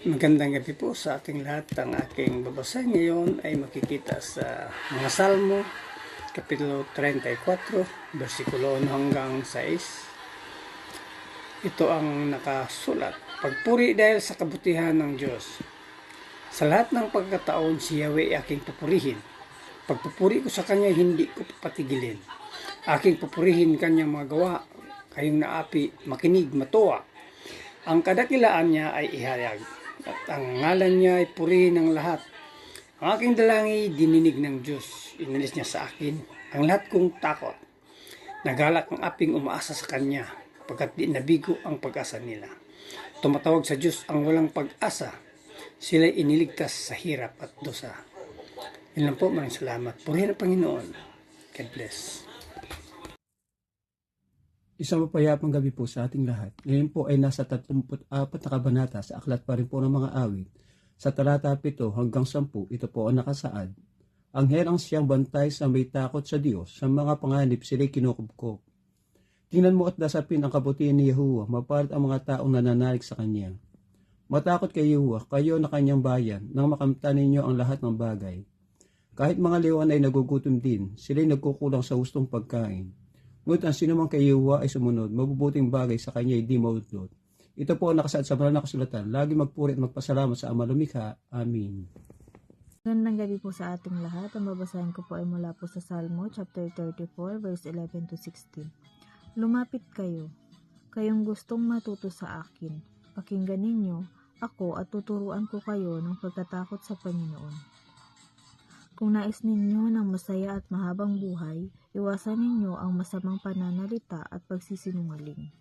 Magandang gabi po sa ating lahat. Ang aking babasahin ngayon ay makikita sa mga Salmo, Kapitulo 34, versikulo 1 hanggang 6. Ito ang nakasulat. Pagpuri dahil sa kabutihan ng Diyos. Sa lahat ng pagkataon, si Yahweh aking pupurihin. Pagpupuri ko sa Kanya, hindi ko patigilin. Aking pupurihin Kanyang mga gawa. Kayong naapi, makinig, matuwa. Ang kadakilaan niya ay ihayag, at ang ngalan niya ay purihin ng lahat. Ang aking dalangin dininig ng Diyos. Inalis niya sa akin ang lahat kong takot. Nagalak ang aping umaasa sa Kanya, pagkat di nabigo ang pag-asa nila. Tumatawag sa Diyos ang walang pag-asa. Sila'y iniligtas sa hirap at dosa. Yan lang po, maraming salamat. Purihin ang Panginoon. God bless. Isang mapayapang gabi po sa ating lahat. Ngayon po ay nasa 34 na kabanata sa aklat pa rin po ng mga awit. Sa talata 7 hanggang 10, ito po ang nakasaad. Ang herang siyang bantay sa may takot sa Diyos, sa mga panganib sila'y kinukubkob. Tingnan mo at dasapin ang kabutihan ni Yahuwah, mapalit ang mga taong nananalig sa Kanya. Matakot kay Yahuwah, kayo na Kanyang bayan, nang makamtan ninyo ang lahat ng bagay. Kahit mga leon ay nagugutom din, sila'y nagkukulang sa hustong pagkain. Ngunit ang sinumang kay Yahuwah ay sumunod, mabubuting bagay sa kanya ay di maudlot. Ito po ang nakasaad sa banal na kasulatan. Lagi magpuri at magpasalamat sa Ama lumikha. Amin. Magandang gabi po sa ating lahat. Ang babasahin ko po ay mula po sa Salmo chapter 34 verse 11 to 16. Lumapit kayo, kayong gustong matuto sa akin. Pakinggan ninyo ako at tuturuan ko kayo ng pagkatakot sa Panginoon. Kung nais ninyo ng masaya at mahabang buhay, iwasan ninyo ang masamang pananalita at pagsisinungaling.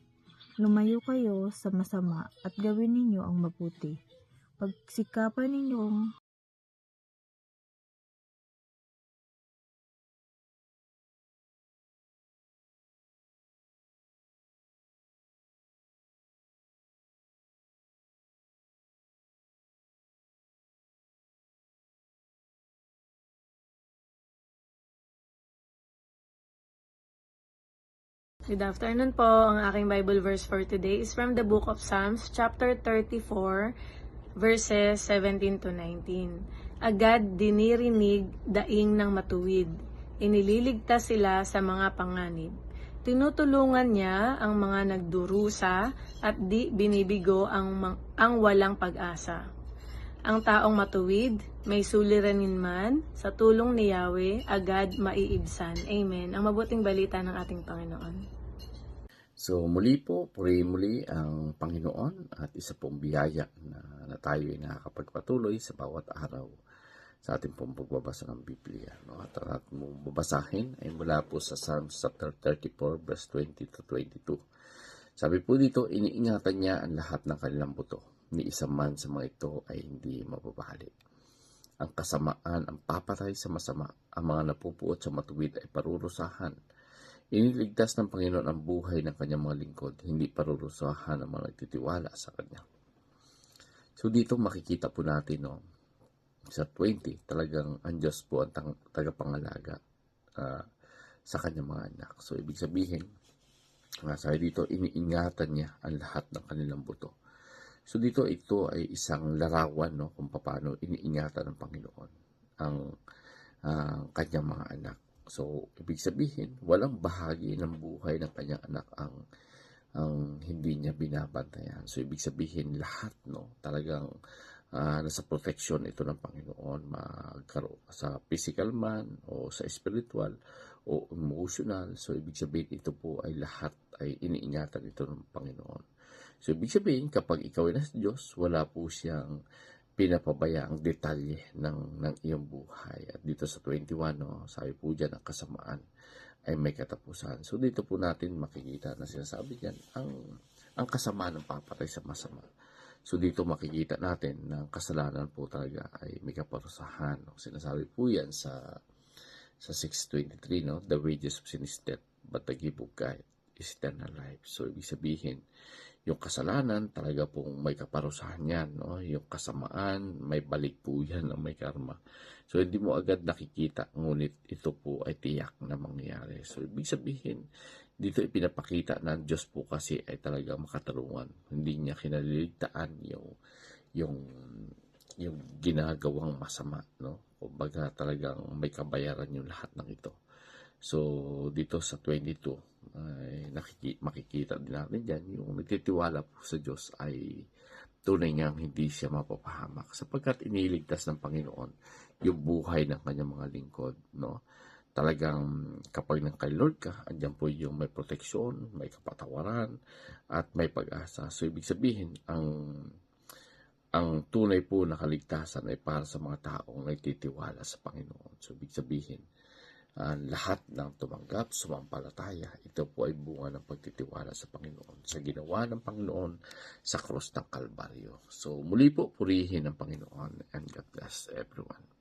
Lumayo kayo sa masama at gawin ninyo ang mabuti. Pagsikapan ninyong Good afternoon po. Ang aking Bible verse for today is from the book of Psalms, chapter 34, verses 17 to 19. Agad dinirinig daing ng matuwid. Inililigtas sila sa mga panganib. Tinutulungan niya ang mga nagdurusa at di binibigo ang walang pag-asa. Ang taong matuwid, may suliranin man, sa tulong ni Yahweh, agad maiibsan. Amen. Ang mabuting balita ng ating Panginoon. So muli po, purihin muli ang Panginoon at isa pong biyaya na tayo ay nakakapagpatuloy sa bawat araw sa ating pong pagbabasa ng Biblia. No? At ang ating mong babasahin ay mula po sa Psalms chapter 34 verse 20 to 22. Sabi po dito, iniingatan niya ang lahat ng kanilang buto. Ni isa man sa mga ito ay hindi mababali. Ang kasamaan ang papatay sa masama. Ang mga napupuot sa matuwid ay parurusahan. Iniligtas ng Panginoon ang buhay ng kanyang mga lingkod, hindi parurusahan ang mga nagtitiwala sa kanya. So dito makikita po natin, no, sa 20, talagang ang Diyos po ang tagapangalaga sa kanyang mga anak. So ibig sabihin, sabi dito, iniingatan niya ang lahat ng kanilang buto. So dito ito ay isang larawan, no, kung paano iniingatan ng Panginoon ang kanyang mga anak. So, ibig sabihin, walang bahagi ng buhay ng kanyang anak ang hindi niya binabantayan. So, ibig sabihin, lahat, no, talagang nasa protection ito ng Panginoon, magkaroon sa physical man, o sa spiritual, o emotional. So, ibig sabihin, ito po ay lahat ay iniingatan ito ng Panginoon. So, ibig sabihin, kapag ikaw ay nasa Diyos, wala po siyang pinapabaya ang detalye ng iyong buhay. At dito sa 21, no, sabi po dyan, ang kasamaan ay may katapusan. So dito po natin makikita na sinasabi dyan, ang kasamaan ng papatay sa masama. So dito makikita natin na ang kasalanan po talaga ay may kaparusahan. No? Sinasabi po yan sa 6:23, no? The wages of sin is death, but the gift of God is eternal life. So ibig sabihin, yung kasalanan, talaga pong may kaparusahan yan. No? Yung kasamaan, may balik po yan, no? May karma. So, hindi mo agad nakikita, ngunit ito po ay tiyak na mangyayari. So, ibig sabihin, dito ipinapakita na ang Diyos po kasi ay talagang makatarungan. Hindi niya kinaliligtaan yung ginagawang masama, no? Kumbaga talagang may kabayaran yung lahat ng ito. So dito sa 22 ay makikita din natin dyan yung nagtitiwala po sa Diyos ay tunay ngang hindi siya mapapahamak sapagkat iniligtas ng Panginoon yung buhay ng kanyang mga lingkod, no? Talagang kapag nang kay Lord ka, andyan po yung may proteksyon, may kapatawaran, at may pag-asa. So ibig sabihin, ang tunay po na kaligtasan ay para sa mga taong nagtitiwala sa Panginoon. So ibig sabihin, lahat ng tumanggap, sumampalataya, ito po ay bunga ng pagtitiwala sa Panginoon, sa ginawa ng Panginoon sa krus ng Kalbaryo. So muli po, purihin ang Panginoon, and God bless everyone.